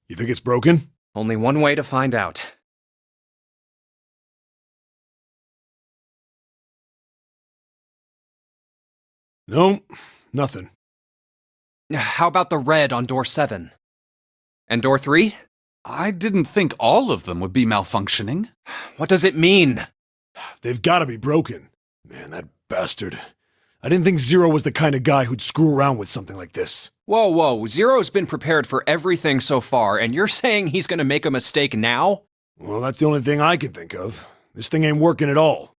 You think it's broken? Only one way to find out. No, nothing. How about the red on door 7? And door 3? I didn't think all of them would be malfunctioning. What does it mean? They've gotta be broken. Man, that bastard. I didn't think Zero was the kind of guy who'd screw around with something like this. Whoa, Zero's been prepared for everything so far, and you're saying he's gonna make a mistake now? Well, that's the only thing I can think of. This thing ain't working at all.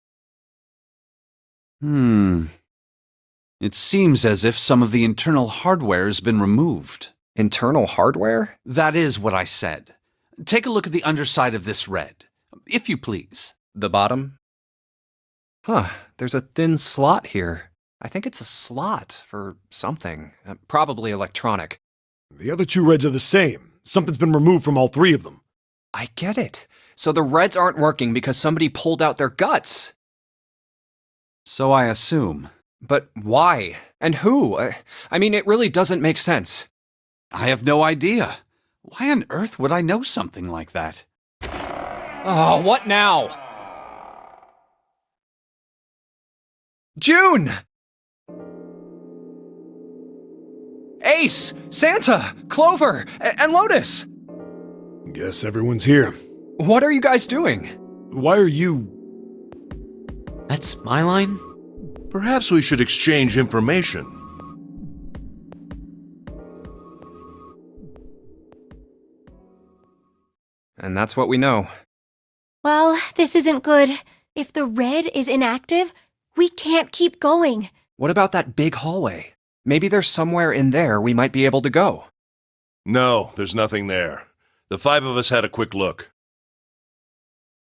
It seems as if some of the internal hardware has been removed. Internal hardware? That is what I said. Take a look at the underside of this red, if you please. The bottom? Huh, there's a thin slot here. I think it's a slot for something. Probably electronic. The other 2 reds are the same. Something's been removed from all 3 of them. I get it. So the reds aren't working because somebody pulled out their guts. So I assume. But why? And who? I mean, it really doesn't make sense. I have no idea. Why on earth would I know something like that? Oh, what now? June! Ace! Santa! Clover! And Lotus! Guess everyone's here. What are you guys doing? Why are you... That's my line? Perhaps we should exchange information. and that's what we know. Well, this isn't good. If the red is inactive, we can't keep going. What about that big hallway? Maybe there's somewhere in there we might be able to go. No, there's nothing there. The 5 of us had a quick look.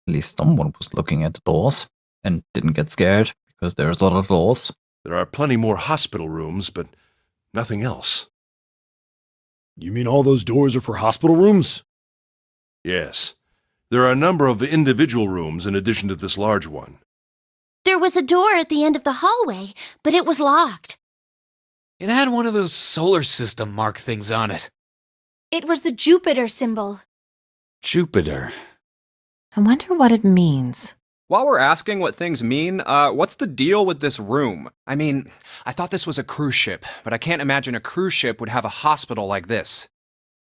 At least someone was looking at the doors and didn't get scared because there's a lot of doors. There are plenty more hospital rooms, but nothing else. You mean all those doors are for hospital rooms? Yes. There are a number of individual rooms in addition to this large one. There was a door at the end of the hallway, but it was locked. It had one of those solar system mark things on it. It was the Jupiter symbol. Jupiter. I wonder what it means. While we're asking what things mean, what's the deal with this room? I mean, I thought this was a cruise ship, but I can't imagine a cruise ship would have a hospital like this.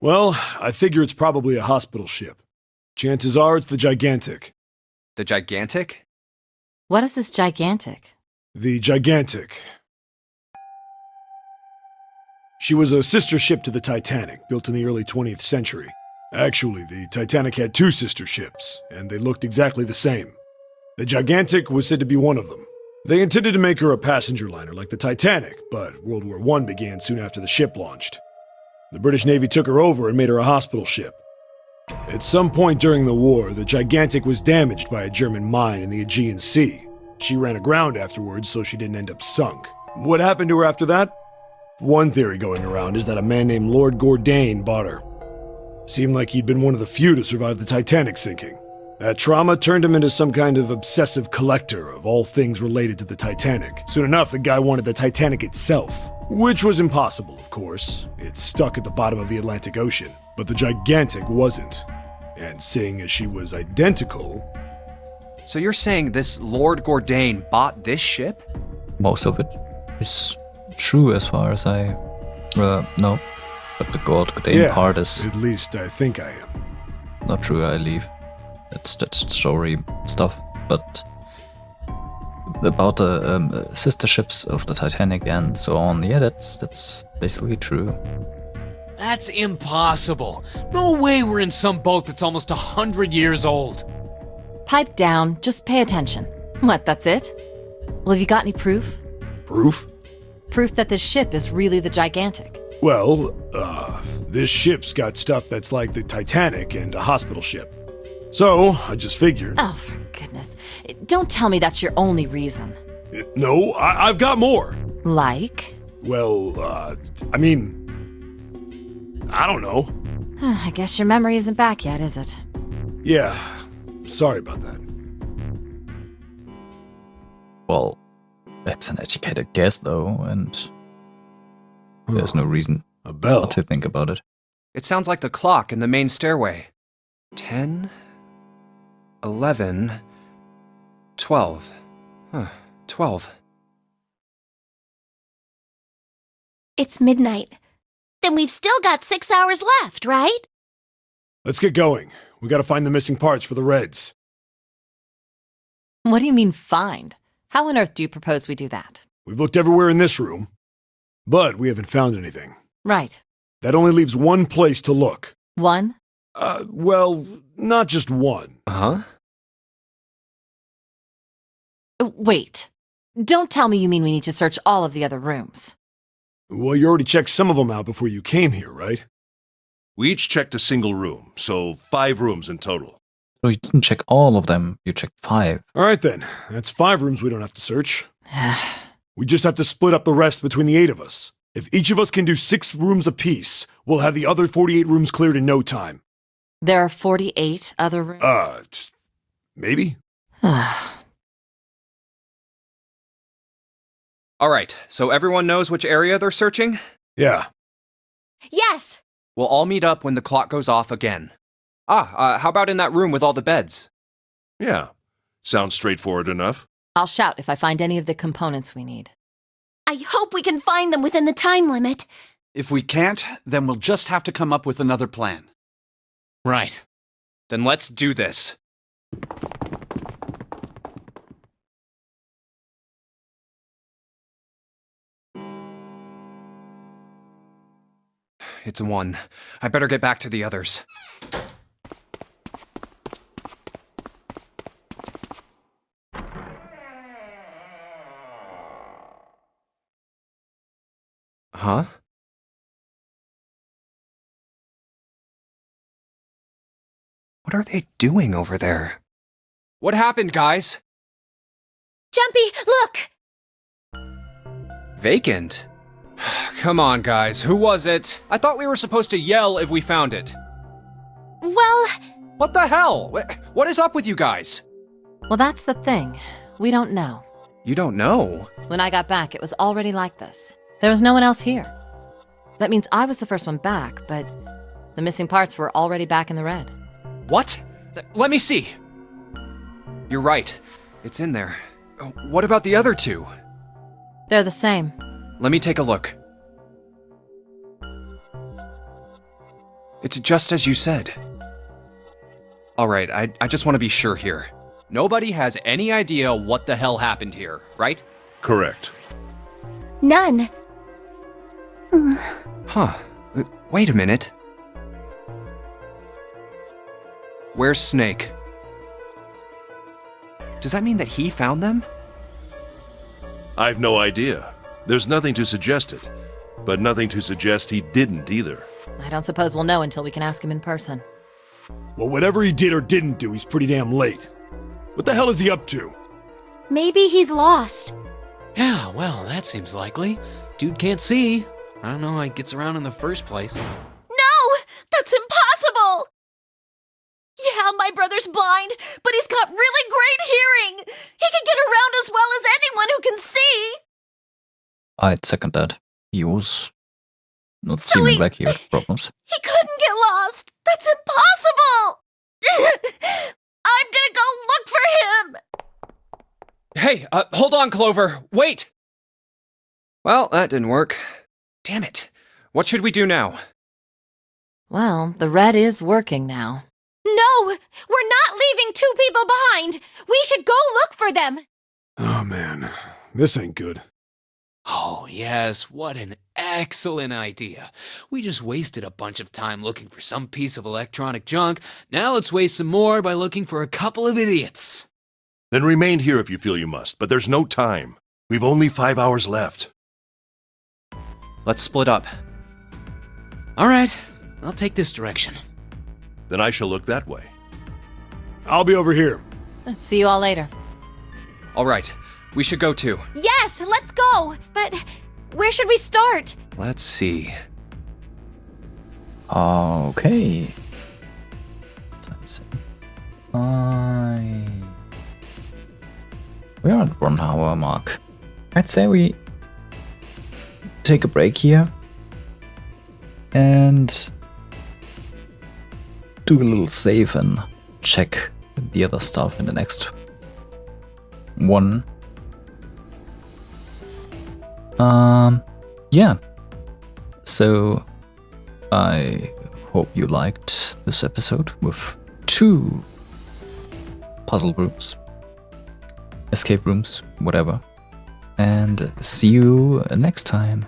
Well, I figure it's probably a hospital ship. Chances are it's the Gigantic. The Gigantic? What is this gigantic? The Gigantic. She was a sister ship to the Titanic, built in the early 20th century. Actually, the Titanic had 2 sister ships, and they looked exactly the same. The Gigantic was said to be one of them. They intended to make her a passenger liner like the Titanic, but World War I began soon after the ship launched. The British Navy took her over and made her a hospital ship. At some point during the war, the Gigantic was damaged by a German mine in the Aegean Sea. She ran aground afterwards, so she didn't end up sunk. What happened to her after that? One theory going around is that a man named Lord Gourdane bought her. Seemed like he'd been one of the few to survive the Titanic sinking. That trauma turned him into some kind of obsessive collector of all things related to the Titanic. Soon enough, the guy wanted the Titanic itself. Which was impossible, of course. It's stuck at the bottom of the Atlantic Ocean. But the Gigantic wasn't. And seeing as she was identical... So you're saying this Lord Gourdane bought this ship? Most of it is true as far as I know. But the Gourdane part is at least I think I am. not true, I believe. That's story stuff. But about the sister ships of the Titanic and so on, yeah, that's basically true. That's impossible. No way we're in some boat that's almost 100 years old. Pipe down, just pay attention. What, that's it? Well, have you got any proof? Proof? Proof that this ship is really the Gigantic. Well, this ship's got stuff that's like the Titanic and a hospital ship. So, I just figured... Oh, for goodness. Don't tell me that's your only reason. No, I've got more. Like? Well, I mean... I don't know. I guess your memory isn't back yet, is it? Yeah, sorry about that. Well, it's an educated guess, though, and there's no reason A bell. not to think about it. It sounds like the clock in the main stairway. 10, 11, 12. 12. It's midnight. Then we've still got 6 hours left, right? Let's get going. We gotta find the missing parts for the Reds. What do you mean, find? How on earth do you propose we do that? We've looked everywhere in this room, but we haven't found anything. Right. That only leaves one place to look. One? Well, not just one. Huh? Wait. Don't tell me you mean we need to search all of the other rooms. Well, you already checked some of them out before you came here, right? We each checked a single room, so 5 rooms in total. So you didn't check all of them, you checked 5. All right then, that's 5 rooms we don't have to search. We just have to split up the rest between the 8 of us. If each of us can do 6 rooms apiece, we'll have the other 48 rooms cleared in no time. There are 48 other rooms? Maybe? All right, so everyone knows which area they're searching? Yeah. Yes! We'll all meet up when the clock goes off again. How about in that room with all the beds? Yeah, sounds straightforward enough. I'll shout if I find any of the components we need. I hope we can find them within the time limit. If we can't, then we'll just have to come up with another plan. Right. Then let's do this. It's 1. I better get back to the others. Huh? What are they doing over there? What happened, guys? Junpei, look! Vacant? Come on, guys, who was it? I thought we were supposed to yell if we found it. Well, What the hell? What is up with you guys? Well, that's the thing. We don't know. You don't know? When I got back, it was already like this. There was no one else here. That means I was the first one back, but the missing parts were already back in the red. What? Let me see. You're right. It's in there. What about the other two? They're the same. Let me take a look. It's just as you said. Alright, I just want to be sure here. Nobody has any idea what the hell happened here, right? Correct. none. Huh. Wait a minute. Where's Snake? Does that mean that he found them? I've no idea. There's nothing to suggest it, but nothing to suggest he didn't either. I don't suppose we'll know until we can ask him in person. Well, whatever he did or didn't do, he's pretty damn late. What the hell is he up to? Maybe he's lost. Yeah, well, that seems likely. Dude can't see. I don't know how he gets around in the first place. No! That's impossible! Yeah, my brother's blind, but he's got really great hearing! He can get around as well as anyone who can see! I'd second that. He was not So seeming he- like he had problems. He couldn't get lost! That's impossible! I'm gonna go look for him! Hey, hold on, Clover. Wait! Well, that didn't work. Damn it. What should we do now? Well, the red is working now. No! We're not leaving two people behind! We should go look for them! Oh man, this ain't good. Oh, yes, what an excellent idea. We just wasted a bunch of time looking for some piece of electronic junk. Now let's waste some more by looking for a couple of idiots. Then remain here if you feel you must, but there's no time. We've only 5 hours left. Let's split up. All right, I'll take this direction. Then I shall look that way. I'll be over here. See you all later. All right, we should go too. Yes, let's go! But where should we start? Let's see. Okay. We are at 1 hour mark. I'd say we take a break here and do a little save and check the other stuff in the next one. Yeah. So I hope you liked this episode with 2 puzzle rooms, escape rooms, whatever. And see you next time.